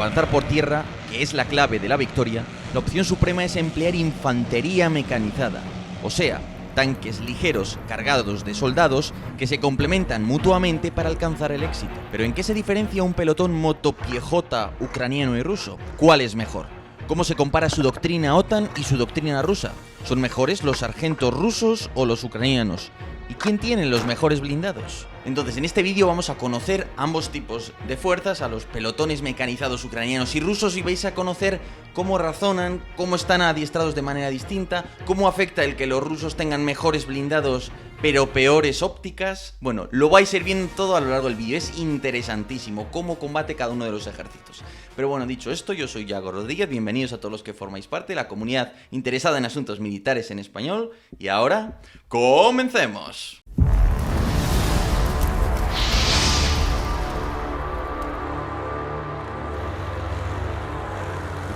avanzar por tierra, que es la clave de la victoria, la opción suprema es emplear infantería mecanizada, o sea, tanques ligeros cargados de soldados que se complementan mutuamente para alcanzar el éxito. Pero ¿en qué se diferencia un pelotón motopiejota ucraniano y ruso? ¿Cuál es mejor? ¿Cómo se compara su doctrina OTAN y su doctrina rusa? ¿Son mejores los sargentos rusos o los ucranianos? ¿Y quién tiene los mejores blindados? Entonces, en este vídeo vamos a conocer ambos tipos de fuerzas, a los pelotones mecanizados ucranianos y rusos, y vais a conocer cómo razonan, cómo están adiestrados de manera distinta, cómo afecta el que los rusos tengan mejores blindados pero peores ópticas. Bueno, lo vais a ir viendo todo a lo largo del vídeo, es interesantísimo cómo combate cada uno de los ejércitos. Pero bueno, dicho esto, yo soy Yago Rodríguez, bienvenidos a todos los que formáis parte de la comunidad interesada en asuntos militares en español, y ahora, ¡comencemos!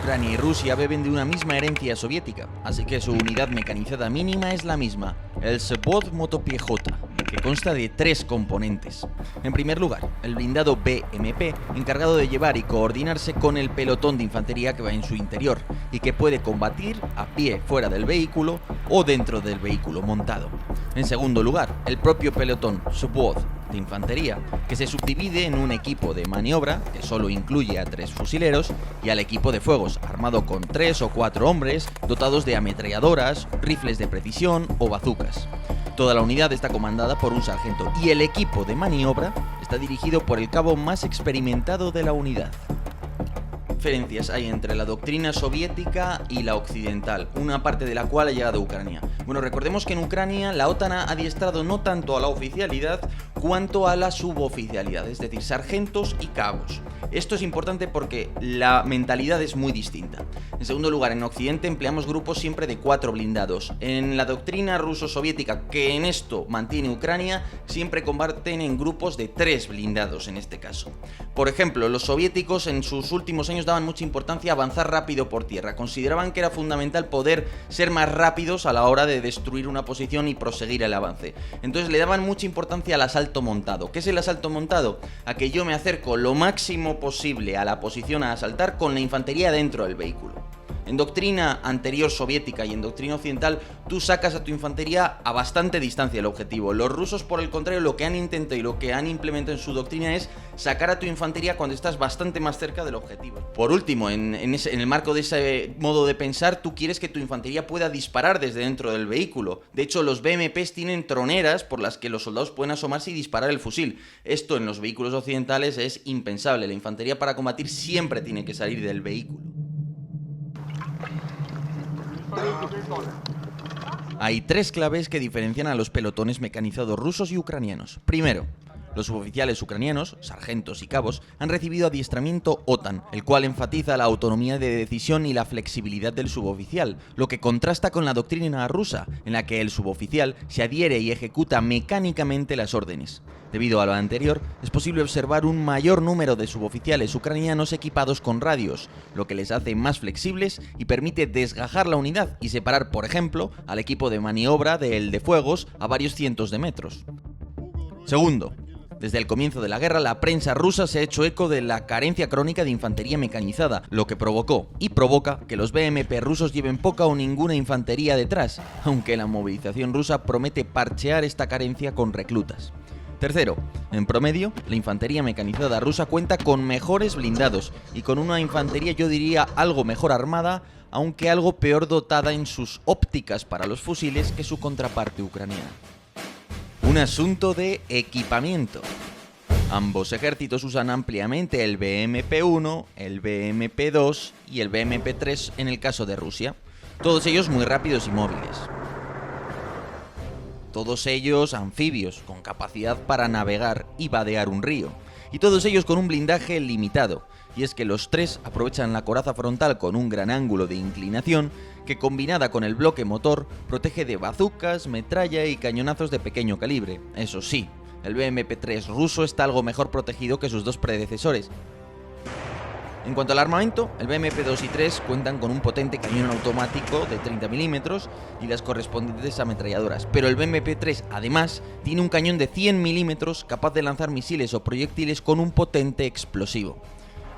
Ucrania y Rusia beben de una misma herencia soviética, así que su unidad mecanizada mínima es la misma, el Vзвod motopiejota, que consta de 3 componentes. En primer lugar, el blindado BMP, encargado de llevar y coordinarse con el pelotón de infantería que va en su interior, y que puede combatir a pie fuera del vehículo o dentro del vehículo montado. En segundo lugar, el propio pelotón Vзвod de infantería, que se subdivide en un equipo de maniobra, que solo incluye a 3 fusileros, y al equipo de fuegos, armado con 3 o 4 hombres, dotados de ametralladoras, rifles de precisión o bazucas. Toda la unidad está comandada por un sargento, y el equipo de maniobra está dirigido por el cabo más experimentado de la unidad. Diferencias hay entre la doctrina soviética y la occidental, una parte de la cual ha llegado a Ucrania. Bueno, recordemos que en Ucrania la OTAN ha adiestrado no tanto a la oficialidad cuanto a la suboficialidad, es decir, sargentos y cabos. Esto es importante porque la mentalidad es muy distinta. En segundo lugar, en Occidente empleamos grupos siempre de 4 blindados. En la doctrina ruso-soviética, que en esto mantiene Ucrania, siempre combaten en grupos de 3 blindados en este caso. Por ejemplo, los soviéticos en sus últimos años daban mucha importancia a avanzar rápido por tierra. Consideraban que era fundamental poder ser más rápidos a la hora de destruir una posición y proseguir el avance. Entonces le daban mucha importancia al asalto montado. ¿Qué es el asalto montado? A que yo me acerco lo máximo posible a la posición a asaltar con la infantería dentro del vehículo. En doctrina anterior soviética y en doctrina occidental, tú sacas a tu infantería a bastante distancia del objetivo. Los rusos, por el contrario, lo que han intentado y lo que han implementado en su doctrina es sacar a tu infantería cuando estás bastante más cerca del objetivo. Por último, en el marco de ese modo de pensar, tú quieres que tu infantería pueda disparar desde dentro del vehículo. De hecho, los BMPs tienen troneras por las que los soldados pueden asomarse y disparar el fusil. Esto en los vehículos occidentales es impensable. La infantería para combatir siempre tiene que salir del vehículo. Hay 3 claves que diferencian a los pelotones mecanizados rusos y ucranianos. Primero, los suboficiales ucranianos, sargentos y cabos, han recibido adiestramiento OTAN, el cual enfatiza la autonomía de decisión y la flexibilidad del suboficial, lo que contrasta con la doctrina rusa, en la que el suboficial se adhiere y ejecuta mecánicamente las órdenes. Debido a lo anterior, es posible observar un mayor número de suboficiales ucranianos equipados con radios, lo que les hace más flexibles y permite desgajar la unidad y separar, por ejemplo, al equipo de maniobra del de fuegos a varios cientos de metros. Segundo, desde el comienzo de la guerra, la prensa rusa se ha hecho eco de la carencia crónica de infantería mecanizada, lo que provocó y provoca que los BMP rusos lleven poca o ninguna infantería detrás, aunque la movilización rusa promete parchear esta carencia con reclutas. Tercero, en promedio, la infantería mecanizada rusa cuenta con mejores blindados y con una infantería, yo diría, algo mejor armada, aunque algo peor dotada en sus ópticas para los fusiles que su contraparte ucraniana. Un asunto de equipamiento. Ambos ejércitos usan ampliamente el BMP-1, el BMP-2 y el BMP-3 en el caso de Rusia, todos ellos muy rápidos y móviles. Todos ellos anfibios, con capacidad para navegar y vadear un río, y todos ellos con un blindaje limitado, y es que los 3 aprovechan la coraza frontal con un gran ángulo de inclinación que, combinada con el bloque motor, protege de bazucas, metralla y cañonazos de pequeño calibre. Eso sí, el BMP-3 ruso está algo mejor protegido que sus 2 predecesores. En cuanto al armamento, el BMP-2 y 3 cuentan con un potente cañón automático de 30 milímetros y las correspondientes ametralladoras, pero el BMP-3 además tiene un cañón de 100 milímetros capaz de lanzar misiles o proyectiles con un potente explosivo.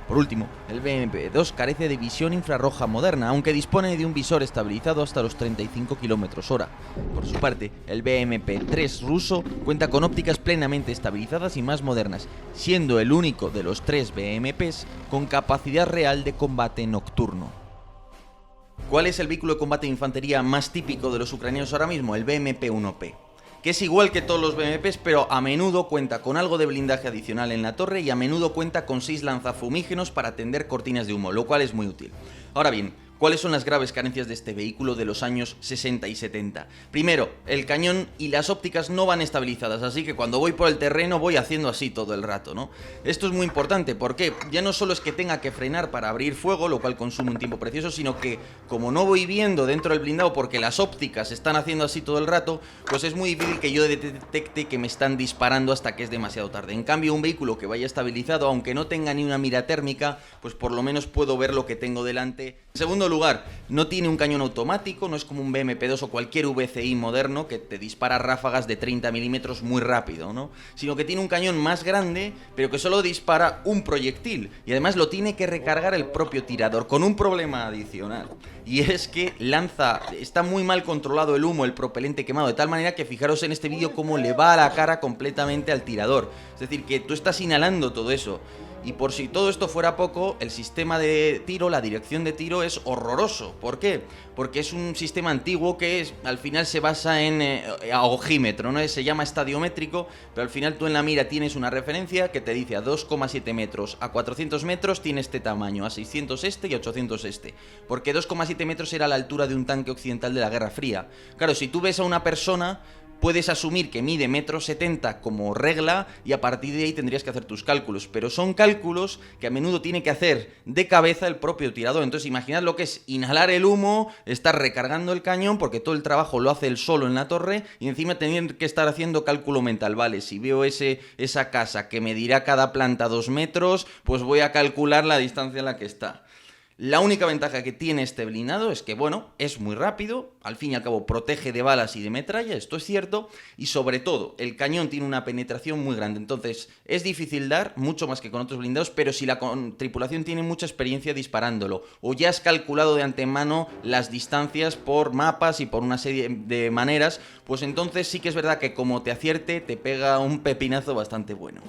Por último, el BMP-2 carece de visión infrarroja moderna, aunque dispone de un visor estabilizado hasta los 35 km/h. Por su parte, el BMP-3 ruso cuenta con ópticas plenamente estabilizadas y más modernas, siendo el único de los 3 BMPs con capacidad real de combate nocturno. ¿Cuál es el vehículo de combate de infantería más típico de los ucranianos ahora mismo? El BMP-1P. Que es igual que todos los BMPs, pero a menudo cuenta con algo de blindaje adicional en la torre y a menudo cuenta con 6 lanzafumígenos para tender cortinas de humo, lo cual es muy útil. Ahora bien, ¿cuáles son las graves carencias de este vehículo de los años 60 y 70? Primero, el cañón y las ópticas no van estabilizadas, así que cuando voy por el terreno voy haciendo así todo el rato, ¿no? Esto es muy importante porque ya no solo es que tenga que frenar para abrir fuego, lo cual consume un tiempo precioso, sino que como no voy viendo dentro del blindado porque las ópticas están haciendo así todo el rato, pues es muy difícil que yo detecte que me están disparando hasta que es demasiado tarde. En cambio, un vehículo que vaya estabilizado, aunque no tenga ni una mira térmica, pues por lo menos puedo ver lo que tengo delante. En segundo lugar, no tiene un cañón automático, no es como un BMP-2 o cualquier VCI moderno que te dispara ráfagas de 30 milímetros muy rápido, ¿no? Sino que tiene un cañón más grande, pero que solo dispara un proyectil. Y además lo tiene que recargar el propio tirador, con un problema adicional. Y es que está muy mal controlado el humo, el propelente quemado, de tal manera que fijaros en este vídeo cómo le va a la cara completamente al tirador. Es decir, que tú estás inhalando todo eso. Y por si todo esto fuera poco, el sistema de tiro, la dirección de tiro es horroroso. ¿Por qué? Porque es un sistema antiguo que al final se basa en ojímetro, ¿no? Se llama estadiométrico, pero al final tú en la mira tienes una referencia que te dice a 2,7 metros, a 400 metros tiene este tamaño, a 600 este y a 800 este. Porque 2,7 metros era la altura de un tanque occidental de la Guerra Fría. Claro, si tú ves a una persona, puedes asumir que mide 1,70 m como regla y a partir de ahí tendrías que hacer tus cálculos, pero son cálculos que a menudo tiene que hacer de cabeza el propio tirador. Entonces imaginad lo que es inhalar el humo, estar recargando el cañón porque todo el trabajo lo hace él solo en la torre y encima tener que estar haciendo cálculo mental. Vale, si veo esa casa que medirá cada planta 2 metros, pues voy a calcular la distancia en la que está. La única ventaja que tiene este blindado es que, bueno, es muy rápido, al fin y al cabo protege de balas y de metralla, esto es cierto, y sobre todo, el cañón tiene una penetración muy grande, entonces es difícil dar, mucho más que con otros blindados, pero si la tripulación tiene mucha experiencia disparándolo, o ya has calculado de antemano las distancias por mapas y por una serie de maneras, pues entonces sí que es verdad que como te acierte, te pega un pepinazo bastante bueno.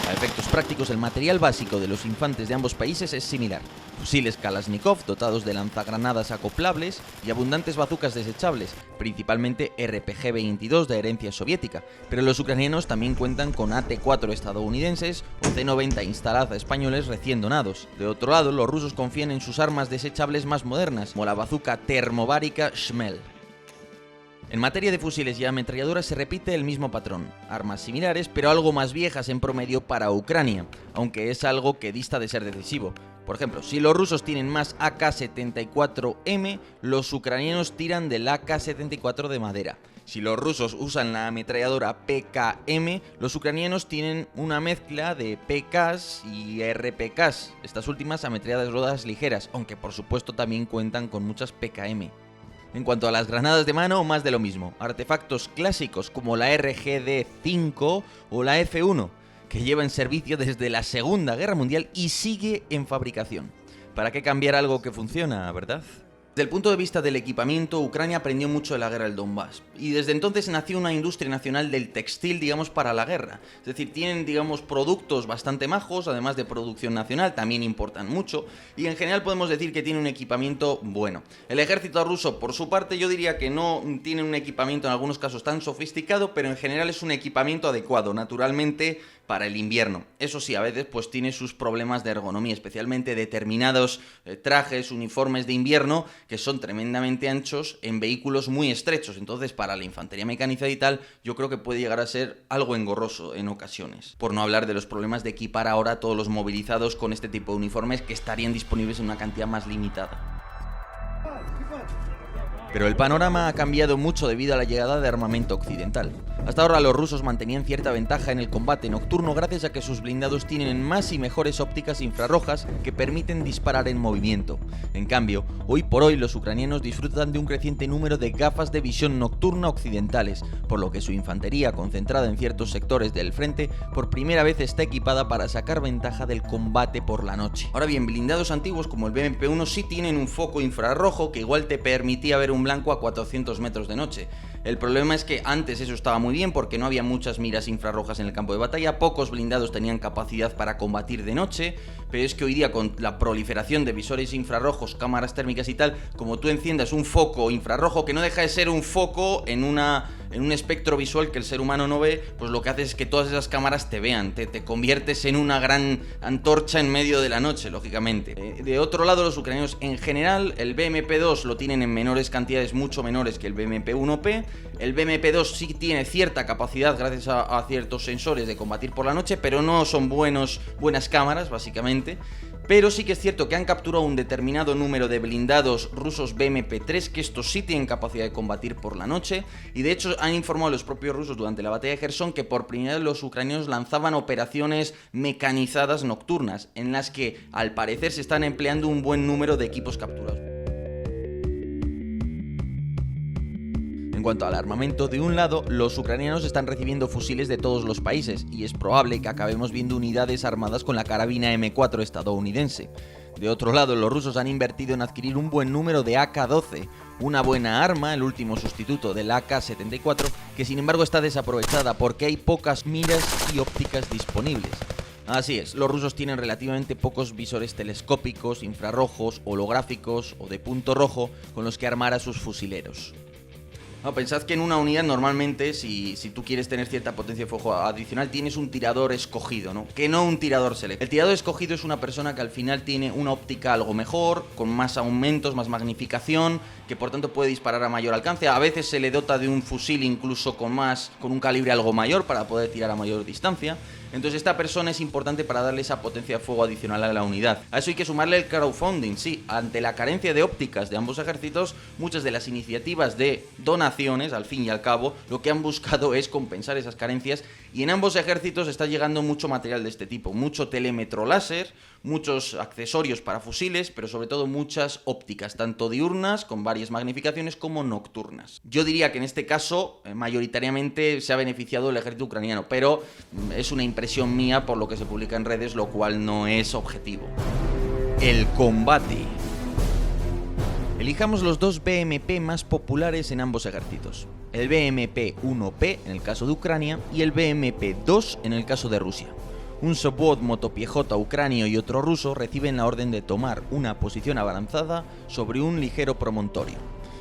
A efectos prácticos, el material básico de los infantes de ambos países es similar. Fusiles Kalashnikov dotados de lanzagranadas acoplables y abundantes bazucas desechables, principalmente RPG-22 de herencia soviética, pero los ucranianos también cuentan con AT-4 estadounidenses o C-90 Instalaza españoles recién donados. De otro lado, los rusos confían en sus armas desechables más modernas, como la bazuca termobárica Shmel. En materia de fusiles y ametralladoras se repite el mismo patrón, armas similares pero algo más viejas en promedio para Ucrania, aunque es algo que dista de ser decisivo. Por ejemplo, si los rusos tienen más AK-74M, los ucranianos tiran del AK-74 de madera. Si los rusos usan la ametralladora PKM, los ucranianos tienen una mezcla de PKs y RPKs, estas últimas ametralladoras rodadas ligeras, aunque por supuesto también cuentan con muchas PKM. En cuanto a las granadas de mano, más de lo mismo. Artefactos clásicos como la RGD-5 o la F1, que lleva en servicio desde la Segunda Guerra Mundial y sigue en fabricación. ¿Para qué cambiar algo que funciona, verdad? Desde el punto de vista del equipamiento, Ucrania aprendió mucho de la guerra del Donbass y desde entonces nació una industria nacional del textil, digamos, para la guerra. Es decir, tienen, digamos, productos bastante majos, además de producción nacional, también importan mucho y en general podemos decir que tiene un equipamiento bueno. El ejército ruso, por su parte, yo diría que no tiene un equipamiento en algunos casos tan sofisticado, pero en general es un equipamiento adecuado, naturalmente, para el invierno. Eso sí, a veces pues tiene sus problemas de ergonomía, especialmente determinados trajes, uniformes de invierno que son tremendamente anchos en vehículos muy estrechos. Entonces, para la infantería mecanizada y tal, yo creo que puede llegar a ser algo engorroso en ocasiones. Por no hablar de los problemas de equipar ahora a todos los movilizados con este tipo de uniformes que estarían disponibles en una cantidad más limitada. Pero el panorama ha cambiado mucho debido a la llegada de armamento occidental. Hasta ahora los rusos mantenían cierta ventaja en el combate nocturno gracias a que sus blindados tienen más y mejores ópticas infrarrojas que permiten disparar en movimiento. En cambio, hoy por hoy los ucranianos disfrutan de un creciente número de gafas de visión nocturna occidentales, por lo que su infantería, concentrada en ciertos sectores del frente, por primera vez está equipada para sacar ventaja del combate por la noche. Ahora bien, blindados antiguos como el BMP-1 sí tienen un foco infrarrojo que igual te permitía ver un blanco a 400 metros de noche. El problema es que antes eso estaba muy bien porque no había muchas miras infrarrojas en el campo de batalla, pocos blindados tenían capacidad para combatir de noche, pero es que hoy día con la proliferación de visores infrarrojos, cámaras térmicas y tal, como tú enciendas un foco infrarrojo que no deja de ser un foco en un espectro visual que el ser humano no ve, pues lo que hace es que todas esas cámaras te vean, te conviertes en una gran antorcha en medio de la noche, lógicamente. De otro lado, los ucranianos en general, el BMP-2 lo tienen en menores cantidades, mucho menores que el BMP-1P. El BMP-2 sí tiene cierta capacidad gracias a ciertos sensores de combatir por la noche, pero no son buenas cámaras, básicamente. Pero sí que es cierto que han capturado un determinado número de blindados rusos BMP-3, que estos sí tienen capacidad de combatir por la noche, y de hecho han informado los propios rusos durante la batalla de Gerson que por primera vez los ucranianos lanzaban operaciones mecanizadas nocturnas, en las que al parecer se están empleando un buen número de equipos capturados. En cuanto al armamento, de un lado, los ucranianos están recibiendo fusiles de todos los países, y es probable que acabemos viendo unidades armadas con la carabina M4 estadounidense. De otro lado, los rusos han invertido en adquirir un buen número de AK-12, una buena arma, el último sustituto del AK-74, que sin embargo está desaprovechada porque hay pocas miras y ópticas disponibles. Así es, los rusos tienen relativamente pocos visores telescópicos, infrarrojos, holográficos o de punto rojo con los que armar a sus fusileros. No, pensad que en una unidad normalmente, si tú quieres tener cierta potencia de fuego adicional, tienes un tirador escogido, ¿no? Que no un tirador selecto. El tirador escogido es una persona que al final tiene una óptica algo mejor, con más aumentos, más magnificación, que por tanto puede disparar a mayor alcance. A veces se le dota de un fusil incluso con un calibre algo mayor para poder tirar a mayor distancia. Entonces esta persona es importante para darle esa potencia de fuego adicional a la unidad. A eso hay que sumarle el crowdfunding. Sí, ante la carencia de ópticas de ambos ejércitos, muchas de las iniciativas de donaciones, al fin y al cabo, lo que han buscado es compensar esas carencias, y en ambos ejércitos está llegando mucho material de este tipo, mucho telémetro láser, muchos accesorios para fusiles, pero sobre todo muchas ópticas, tanto diurnas, con varias magnificaciones, como nocturnas. Yo diría que en este caso, mayoritariamente se ha beneficiado el ejército ucraniano, pero es una impresión mía por lo que se publica en redes, lo cual no es objetivo. El combate. Elijamos los dos BMP más populares en ambos ejércitos. El BMP-1P en el caso de Ucrania y el BMP-2 en el caso de Rusia. Un Sopwith motopiejota ucranio y otro ruso reciben la orden de tomar una posición avanzada sobre un ligero promontorio.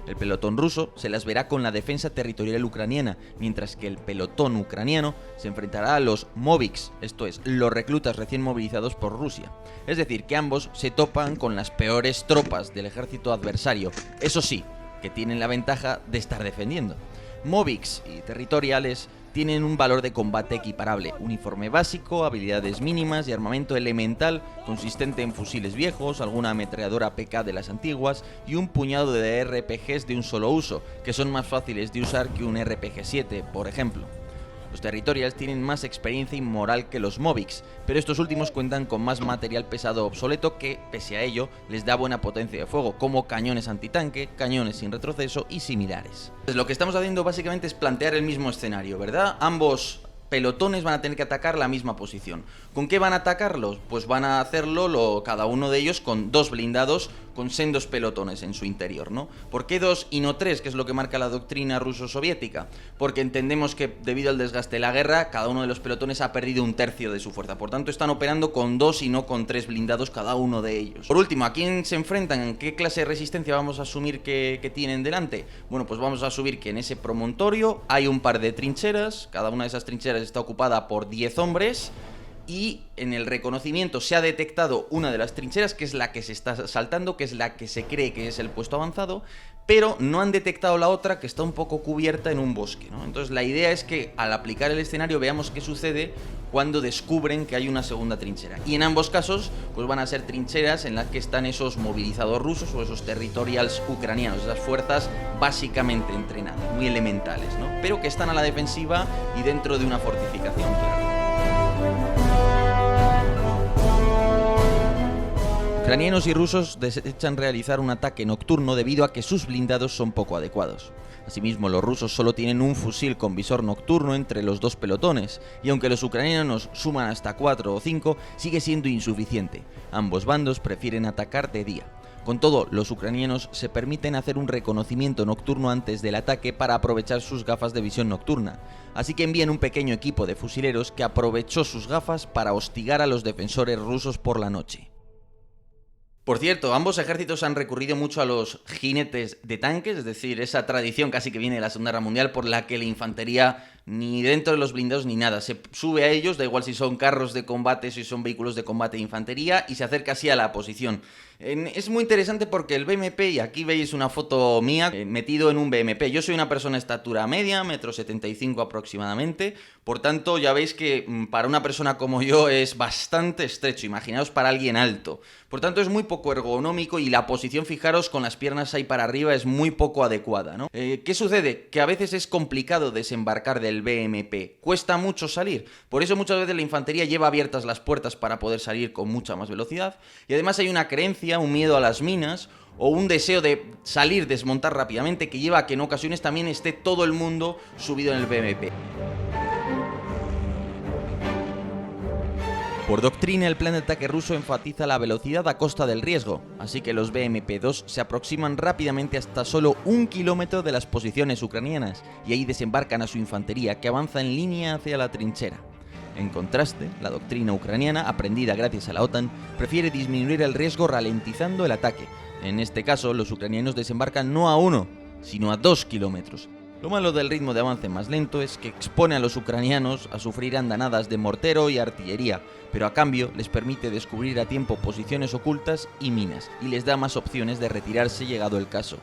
El pelotón ruso se las verá con la defensa territorial ucraniana, mientras que el pelotón ucraniano se enfrentará a los Moviks, esto es, los reclutas recién movilizados por Rusia. Es decir, que ambos se topan con las peores tropas del ejército adversario, eso sí, que tienen la ventaja de estar defendiendo. Moviks y territoriales tienen un valor de combate equiparable, uniforme básico, habilidades mínimas y armamento elemental consistente en fusiles viejos, alguna ametralladora PK de las antiguas y un puñado de RPGs de un solo uso, que son más fáciles de usar que un RPG-7, por ejemplo. Los Territorials tienen más experiencia y moral que los Moviks, pero estos últimos cuentan con más material pesado obsoleto que, pese a ello, les da buena potencia de fuego, como cañones antitanque, cañones sin retroceso y similares. Pues lo que estamos haciendo básicamente es plantear el mismo escenario, ¿verdad? Ambos pelotones van a tener que atacar la misma posición. ¿Con qué van a atacarlos? Pues van a hacerlo cada uno de ellos con dos blindados con sendos pelotones en su interior, ¿no? ¿Por qué dos y no tres, que es lo que marca la doctrina ruso-soviética? Porque entendemos que debido al desgaste de la guerra, cada uno de los pelotones ha perdido un tercio de su fuerza. Por tanto, están operando con dos y no con tres blindados cada uno de ellos. Por último, ¿a quién se enfrentan? ¿En qué clase de resistencia vamos a asumir que tienen delante? Bueno, pues vamos a asumir que en ese promontorio hay un par de trincheras. Cada una de esas trincheras está ocupada por 10 hombres. y en el reconocimiento se ha detectado una de las trincheras, que es la que se está saltando, que es la que se cree que es el puesto avanzado, pero no han detectado la otra, que está un poco cubierta en un bosque, ¿no? Entonces la idea es que al aplicar el escenario veamos qué sucede cuando descubren que hay una segunda trinchera. Y en ambos casos pues van a ser trincheras en las que están esos movilizados rusos o esos territorials ucranianos, esas fuerzas básicamente entrenadas, muy elementales, ¿no? Pero que están a la defensiva y dentro de una fortificación, claro. Ucranianos y rusos desechan realizar un ataque nocturno debido a que sus blindados son poco adecuados. Asimismo, los rusos solo tienen un fusil con visor nocturno entre los dos pelotones, y aunque los ucranianos suman hasta 4 o 5, sigue siendo insuficiente. Ambos bandos prefieren atacar de día. Con todo, los ucranianos se permiten hacer un reconocimiento nocturno antes del ataque para aprovechar sus gafas de visión nocturna, así que envían un pequeño equipo de fusileros que aprovechó sus gafas para hostigar a los defensores rusos por la noche. Por cierto, ambos ejércitos han recurrido mucho a los jinetes de tanques, es decir, esa tradición casi que viene de la Segunda Guerra Mundial por la que la infantería ni dentro de los blindados ni nada, se sube a ellos, da igual si son carros de combate, si son vehículos de combate de infantería, y se acerca así a la posición. Es muy interesante porque el BMP, y aquí veis una foto mía metido en un BMP, yo soy una persona de estatura media, 1,75 m aproximadamente, por tanto ya veis que para una persona como yo es bastante estrecho, imaginaos para alguien alto, por tanto es muy poco ergonómico y la posición, fijaros, con las piernas ahí para arriba es muy poco adecuada, ¿no? ¿Qué sucede? Que a veces es complicado desembarcar del BMP, cuesta mucho salir, por eso muchas veces la infantería lleva abiertas las puertas para poder salir con mucha más velocidad, y además hay una creencia, un miedo a las minas o un deseo de salir, desmontar rápidamente, que lleva a que en ocasiones también esté todo el mundo subido en el BMP. Por doctrina, el plan de ataque ruso enfatiza la velocidad a costa del riesgo, así que los BMP-2 se aproximan rápidamente hasta solo 1 kilómetro de las posiciones ucranianas, y ahí desembarcan a su infantería, que avanza en línea hacia la trinchera. En contraste, la doctrina ucraniana, aprendida gracias a la OTAN, prefiere disminuir el riesgo ralentizando el ataque. En este caso, los ucranianos desembarcan no a 1, sino a 2 kilómetros. Lo malo del ritmo de avance más lento es que expone a los ucranianos a sufrir andanadas de mortero y artillería, pero a cambio les permite descubrir a tiempo posiciones ocultas y minas, y les da más opciones de retirarse llegado el caso.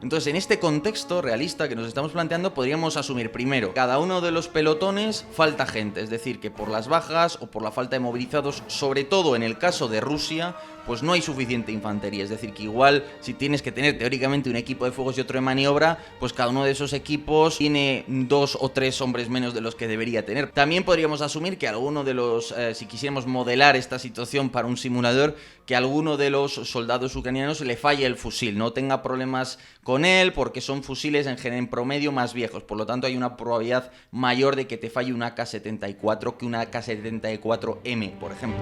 Entonces, en este contexto realista que nos estamos planteando, podríamos asumir primero, cada uno de los pelotones falta gente, es decir, que por las bajas o por la falta de movilizados, sobre todo en el caso de Rusia, pues no hay suficiente infantería, es decir, que igual si tienes que tener teóricamente un equipo de fuegos y otro de maniobra, pues cada uno de esos equipos tiene 2 o 3 hombres menos de los que debería tener. También podríamos asumir que alguno de los, si quisiéramos modelar esta situación para un simulador, que a alguno de los soldados ucranianos le falle el fusil, no tenga problemas con él, porque son fusiles en promedio más viejos, por lo tanto hay una probabilidad mayor de que te falle una AK-74 que una AK-74M, por ejemplo.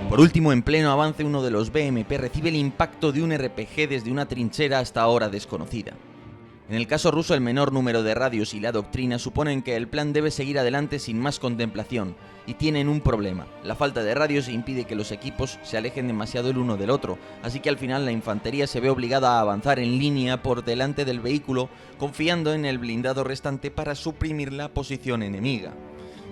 Por último, en pleno avance, uno de los BMP recibe el impacto de un RPG desde una trinchera hasta ahora desconocida. En el caso ruso, el menor número de radios y la doctrina suponen que el plan debe seguir adelante sin más contemplación, y tienen un problema. La falta de radios impide que los equipos se alejen demasiado el uno del otro, así que al final la infantería se ve obligada a avanzar en línea por delante del vehículo, confiando en el blindado restante para suprimir la posición enemiga.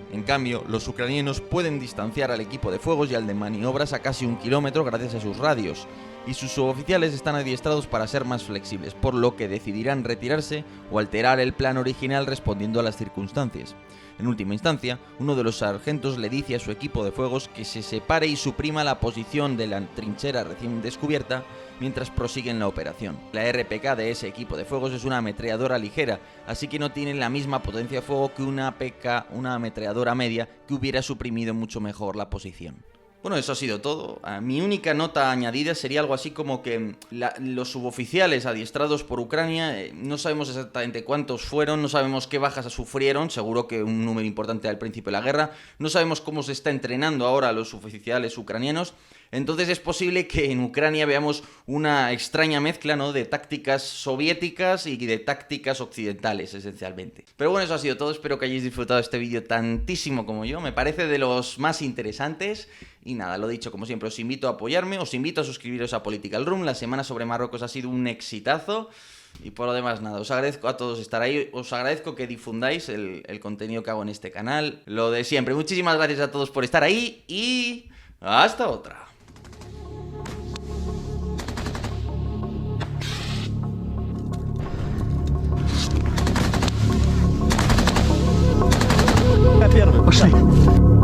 En cambio, los ucranianos pueden distanciar al equipo de fuegos y al de maniobras a casi 1 kilómetro gracias a sus radios, y sus suboficiales están adiestrados para ser más flexibles, por lo que decidirán retirarse o alterar el plan original respondiendo a las circunstancias. En última instancia, uno de los sargentos le dice a su equipo de fuegos que se separe y suprima la posición de la trinchera recién descubierta mientras prosiguen la operación. La RPK de ese equipo de fuegos es una ametralladora ligera, así que no tiene la misma potencia de fuego que una PK, una ametralladora media, que hubiera suprimido mucho mejor la posición. Bueno, eso ha sido todo. Mi única nota añadida sería algo así como que los suboficiales adiestrados por Ucrania, no sabemos exactamente cuántos fueron, no sabemos qué bajas sufrieron, seguro que un número importante al principio de la guerra, no sabemos cómo se está entrenando ahora a los suboficiales ucranianos. Entonces es posible que en Ucrania veamos una extraña mezcla, ¿no?, de tácticas soviéticas y de tácticas occidentales, esencialmente. Pero bueno, eso ha sido todo. Espero que hayáis disfrutado este vídeo tantísimo como yo. Me parece de los más interesantes Y nada, lo dicho, como siempre, os invito a apoyarme, os invito a suscribiros a Political Room. La semana sobre Marruecos ha sido un exitazo. Y por lo demás, nada, os agradezco a todos estar ahí, os agradezco que difundáis el contenido que hago en este canal. Lo de siempre, muchísimas gracias a todos por estar ahí y hasta otra. Pues sí.